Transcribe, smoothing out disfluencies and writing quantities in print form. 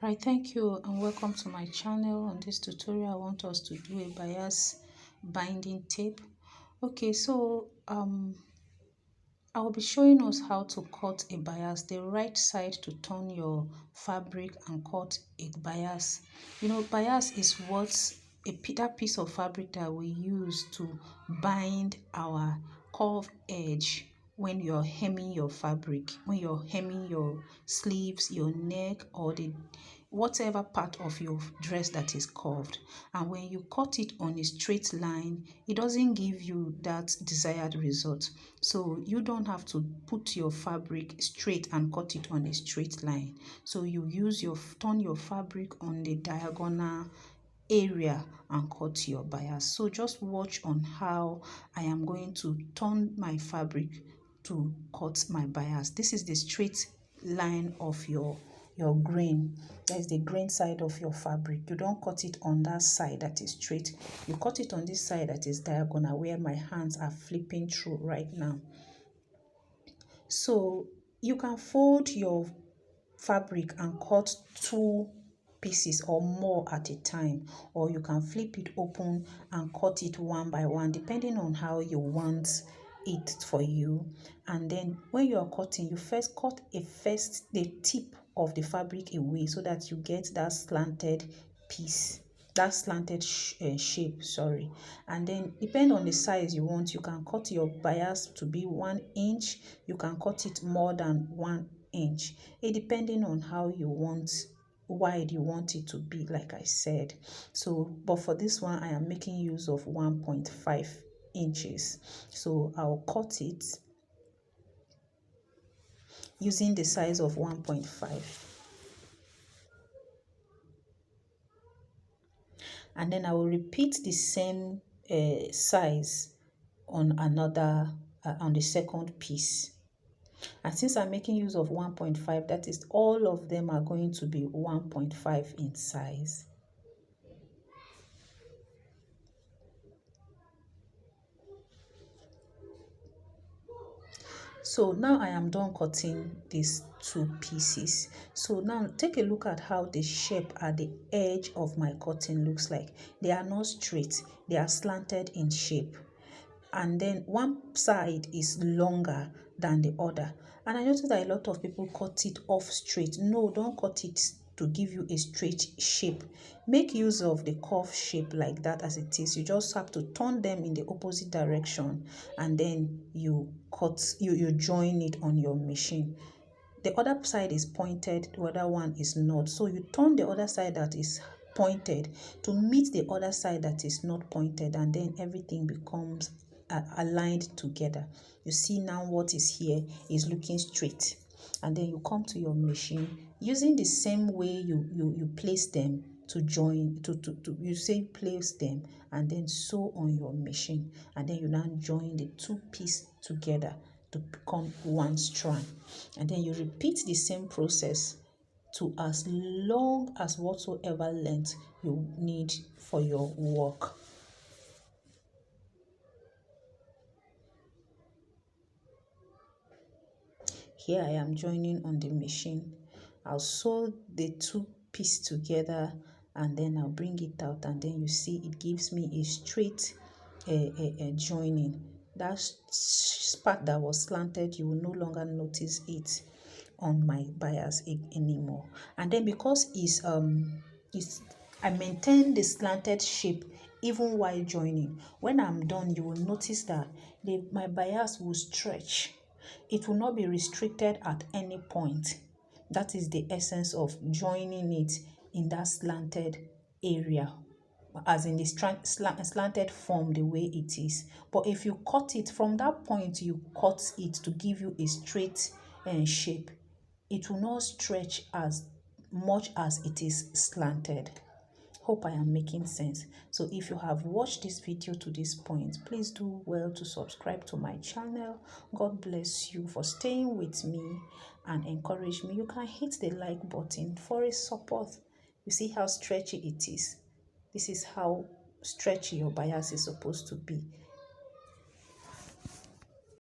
Right, thank you and welcome to my channel. On this tutorial, I want us to do a bias binding tape. Okay, so I will be showing us how to cut a bias, the right side to turn your fabric and cut a bias. You know, bias is that piece of fabric that we use to bind our curved edge when you're hemming your fabric, when you're hemming your sleeves, your neck, or the whatever part of your dress that is curved. And when you cut it on a straight line, it doesn't give you that desired result. So you don't have to put your fabric straight and cut it on a straight line. So you turn your fabric on the diagonal area and cut your bias. So just watch on how I am going to turn my fabric to cut my bias. This is the straight line of your grain. That is the grain side of your fabric. You don't cut it on that side that is straight. You cut it on this side that is diagonal, where my hands are flipping through right now. So you can fold your fabric and cut two pieces or more at a time, or you can flip it open and cut it one by one, depending on how you want it for you. And then when you are cutting, you first cut the tip of the fabric away so that you get that slanted piece, that slanted shape, sorry. And then depend on the size you want, you can cut your bias to be 1 inch, you can cut it more than 1 inch, it depending on how wide you want it to be, like I said. So but for this one, I am making use of 1.5 inches. So I'll cut it using the size of 1.5, and then I will repeat the same size on on the second piece. And since I'm making use of 1.5, that is, all of them are going to be 1.5 in size. So now I am done cutting these two pieces. So now take a look at how the shape at the edge of my cutting looks like. They are not straight, they are slanted in shape. And then one side is longer than the other. And I noticed that a lot of people cut it off straight. No, don't cut it to give you a straight shape. Make use of the curve shape like that as it is. You just have to turn them in the opposite direction, and then you join it on your machine. The other side is pointed, the other one is not. So you turn the other side that is pointed to meet the other side that is not pointed, and then everything becomes aligned together. You see now what is here is looking straight. And then you come to your machine using the same way you place them to join, you say place them and then sew on your machine, and then you now join the two pieces together to become one strand. And then you repeat the same process to as long as whatsoever length you need for your work. Here I am joining on the machine. I'll sew the two pieces together, and then I'll bring it out, and then you see it gives me a straight joining. That part that was slanted, you will no longer notice it on my bias anymore. And then because I maintain the slanted shape even while joining, when I'm done, you will notice that my bias will stretch. It will not be restricted at any point. That is the essence of joining it in that slanted area, as in the slanted form, the way it is. But if you cut it from that point, you cut it to give you a straight shape, it will not stretch as much as it is slanted. Hope I am making sense. So if you have watched this video to this point, please do well to subscribe to my channel. God bless you for staying with me and encourage me. You can hit the like button for a support. You see how stretchy it is. This is how stretchy your bias is supposed to be.